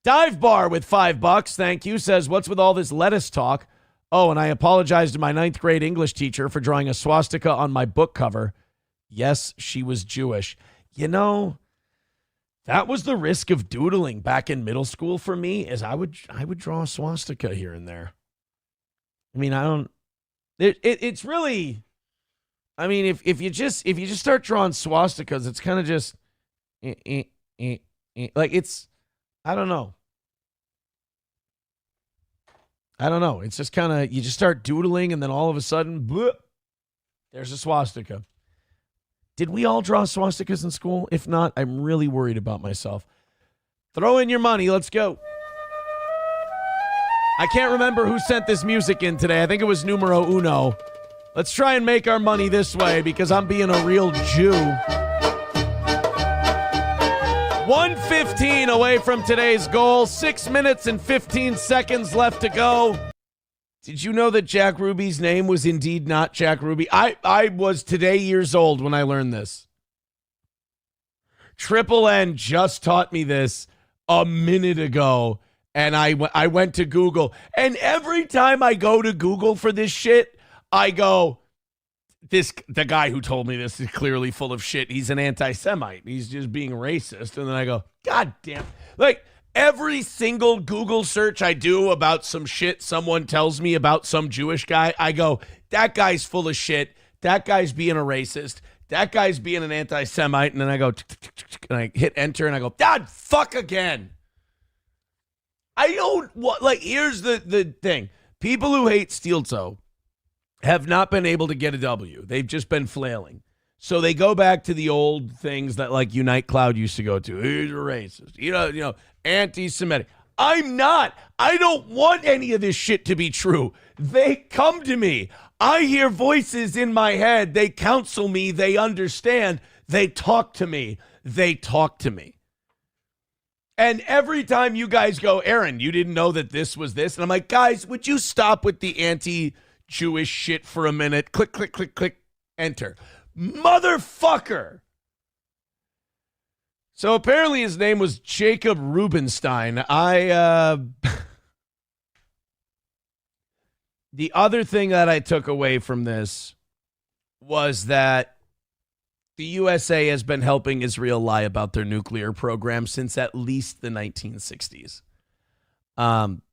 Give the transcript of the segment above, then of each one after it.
Dive Bar with $5, thank you, says, what's with all this lettuce talk? Oh, and I apologize to my 9th grade English teacher for drawing a swastika on my book cover. Yes, she was Jewish. You know, that was the risk of doodling back in middle school for me, is I would draw a swastika here and there. I mean, it's really, I mean, if you just start drawing swastikas, it's kind of just like it's, I don't know. It's just kind of, you just start doodling and then all of a sudden, bloop, there's a swastika. Did we all draw swastikas in school? If not, I'm really worried about myself. Throw in your money. Let's go. I can't remember who sent this music in today. I think it was numero uno. Let's try and make our money this way because I'm being a real Jew. 1:15 away from today's goal. 6 minutes and 15 seconds left to go. Did you know that Jack Ruby's name was indeed not Jack Ruby? I was today years old when I learned this. Triple N just taught me this a minute ago, and I went to Google. And every time I go to Google for this shit, I go, the guy who told me this is clearly full of shit. He's an anti-Semite. He's just being racist. And then I go, God damn. Like, every single Google search I do about some shit someone tells me about some Jewish guy, I go, that guy's full of shit. That guy's being a racist. That guy's being an anti-Semite. And then I go, and I hit enter and I go, God, fuck again. I don't want, like, here's the thing. People who hate steel toe have not been able to get a W. They've just been flailing. So they go back to the old things that like Unite Cloud used to go to. He's a racist. You know, anti-Semitic. I'm not. I don't want any of this shit to be true. They come to me. I hear voices in my head. They counsel me. They understand. They talk to me. And every time you guys go, Aaron, you didn't know that this was this. And I'm like, guys, would you stop with the anti-Jewish shit for a minute? Click, click, click, click, enter. Motherfucker. So apparently his name was Jacob Rubenstein. The other thing that I took away from this was that the USA has been helping Israel lie about their nuclear program since at least the 1960s.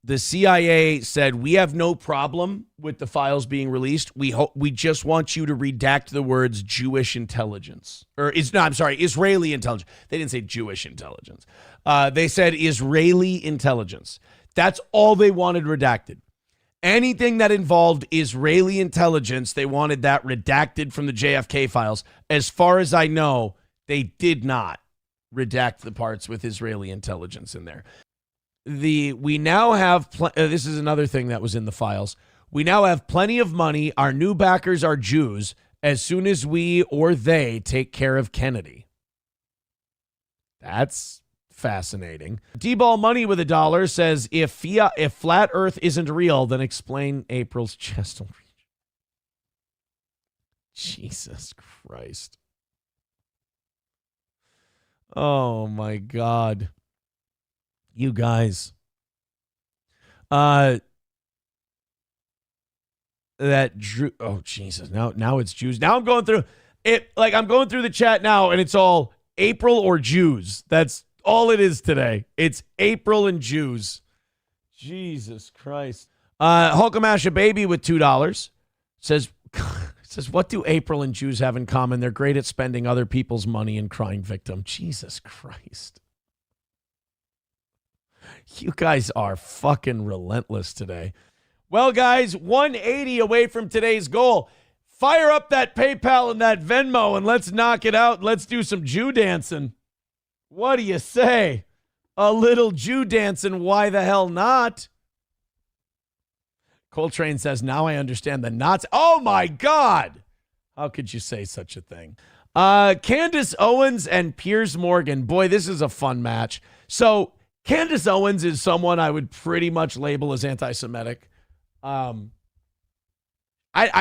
The CIA said, we have no problem with the files being released. We just want you to redact the words Jewish intelligence. Israeli intelligence. They didn't say Jewish intelligence. They said Israeli intelligence. That's all they wanted redacted. Anything that involved Israeli intelligence, they wanted that redacted from the JFK files. As far as I know, they did not redact the parts with Israeli intelligence in there. We now have, this is another thing that was in the files. We now have plenty of money. Our new backers are Jews as soon as we or they take care of Kennedy. That's fascinating. D-Ball Money with $1 says, if flat earth isn't real, then explain April's chest. Jesus Christ. Oh my God. You guys. That Drew, oh Jesus. Now it's Jews. Now I'm going through it, like I'm going through the chat now and it's all April or Jews. That's all it is today. It's April and Jews. Jesus Christ. Hulkamasha Baby with $2 says, what do April and Jews have in common? They're great at spending other people's money and crying victim. Jesus Christ. You guys are fucking relentless today. Well, guys, 180 away from today's goal. Fire up that PayPal and that Venmo and let's knock it out. Let's do some Jew dancing. What do you say? A little Jew dancing, why the hell not? Coltrane says, now I understand the Nazi. Oh, my God. How could you say such a thing? Candace Owens and Piers Morgan. Boy, this is a fun match. So Candace Owens is someone I would pretty much label as anti-Semitic. I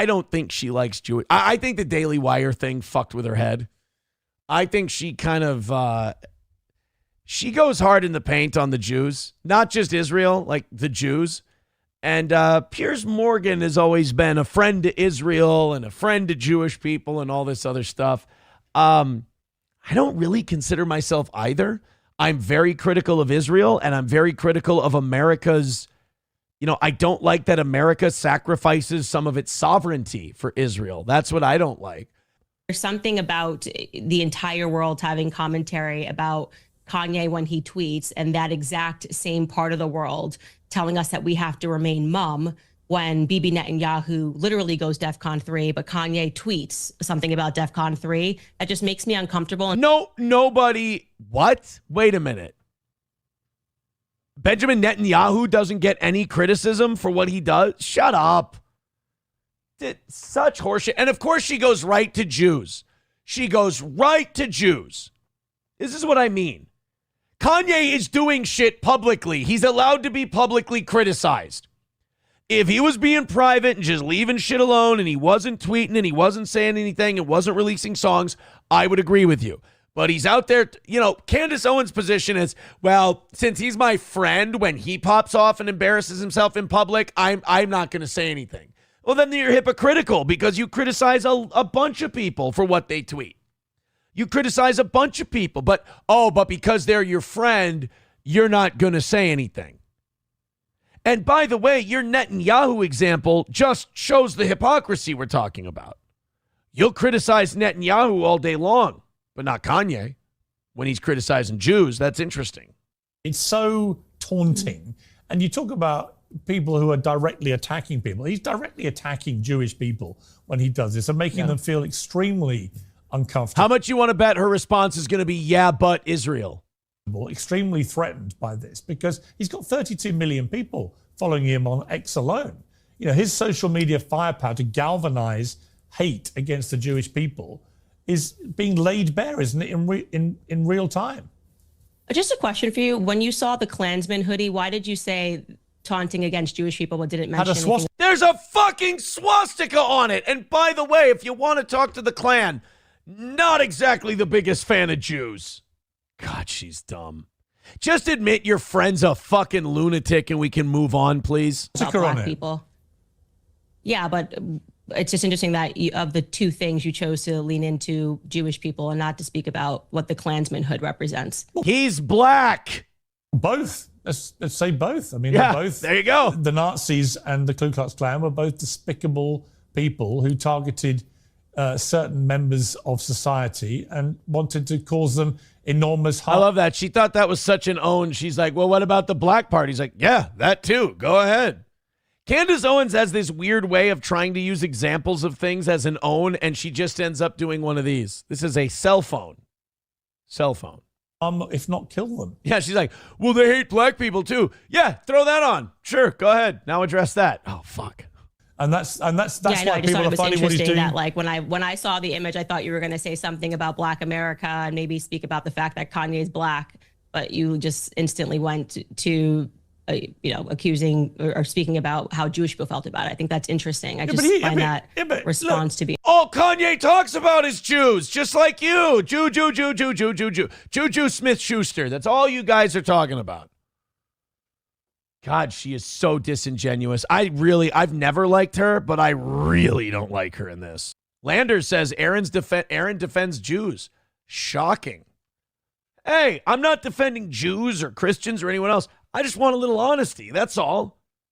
don't think she likes Jewish. I think the Daily Wire thing fucked with her head. I think she kind of... she goes hard in the paint on the Jews, not just Israel, like the Jews. And Piers Morgan has always been a friend to Israel and a friend to Jewish people and all this other stuff. I don't really consider myself either. I'm very critical of Israel, and I'm very critical of America's, I don't like that America sacrifices some of its sovereignty for Israel. That's what I don't like. There's something about the entire world having commentary about Kanye when he tweets, and that exact same part of the world telling us that we have to remain mum when Bibi Netanyahu literally goes DEFCON 3, but Kanye tweets something about DEFCON 3. That just makes me uncomfortable. Nobody. What? Wait a minute. Benjamin Netanyahu doesn't get any criticism for what he does? Shut up. Such horseshit. And of course she goes right to Jews. She goes right to Jews. This is what I mean. Kanye is doing shit publicly. He's allowed to be publicly criticized. If he was being private and just leaving shit alone and he wasn't tweeting and he wasn't saying anything and wasn't releasing songs, I would agree with you. But he's out there, Candace Owens' position is, well, since he's my friend, when he pops off and embarrasses himself in public, I'm not going to say anything. Well, then you're hypocritical because you criticize a bunch of people for what they tweet. You criticize a bunch of people, but because they're your friend, you're not going to say anything. And by the way, your Netanyahu example just shows the hypocrisy we're talking about. You'll criticize Netanyahu all day long, but not Kanye when he's criticizing Jews. That's interesting. It's so taunting. And you talk about people who are directly attacking people. He's directly attacking Jewish people when he does this and making them feel extremely uncomfortable. How much you want to bet her response is going to be, yeah, but Israel? Extremely threatened by this because he's got 32 million people following him on X alone. His social media firepower to galvanize hate against the Jewish people is being laid bare, isn't it, in real time? Just a question for you. When you saw the Klansman hoodie, why did you say taunting against Jewish people but didn't mention anything? There's a fucking swastika on it. And by the way, if you want to talk to the Klan, not exactly the biggest fan of Jews. God, she's dumb. Just admit your friend's a fucking lunatic and we can move on, please. About black people. Yeah, but it's just interesting that of the two things you chose to lean into Jewish people and not to speak about what the Klansman hood represents. He's black. Both. Let's say both. I mean, yeah, they're both. There you go. The Nazis and the Ku Klux Klan were both despicable people who targeted certain members of society and wanted to cause them enormous harm. I love that. She thought that was such an own. She's like, well, what about the black part? He's like, yeah, that too. Go ahead. Candace Owens has this weird way of trying to use examples of things as an own, and she just ends up doing one of these. This is a cell phone. Cell phone. If not kill them. Yeah, she's like, well, they hate black people too. Yeah, throw that on. Sure, go ahead. Now address that. Oh, fuck. And that's yeah, I know, why people are finding what he's doing. That, like, when I saw the image, I thought you were going to say something about Black America and maybe speak about the fact that Kanye's black, but you just instantly went to accusing or speaking about how Jewish people felt about it. I think that's interesting. I just find that response to be. All Kanye talks about is Jews, just like you. Jew, Smith-Schuster. That's all you guys are talking about. God, she is so disingenuous. I've never liked her, but I really don't like her in this. Landers says Aaron defends Jews. Shocking. Hey, I'm not defending Jews or Christians or anyone else. I just want a little honesty. That's all.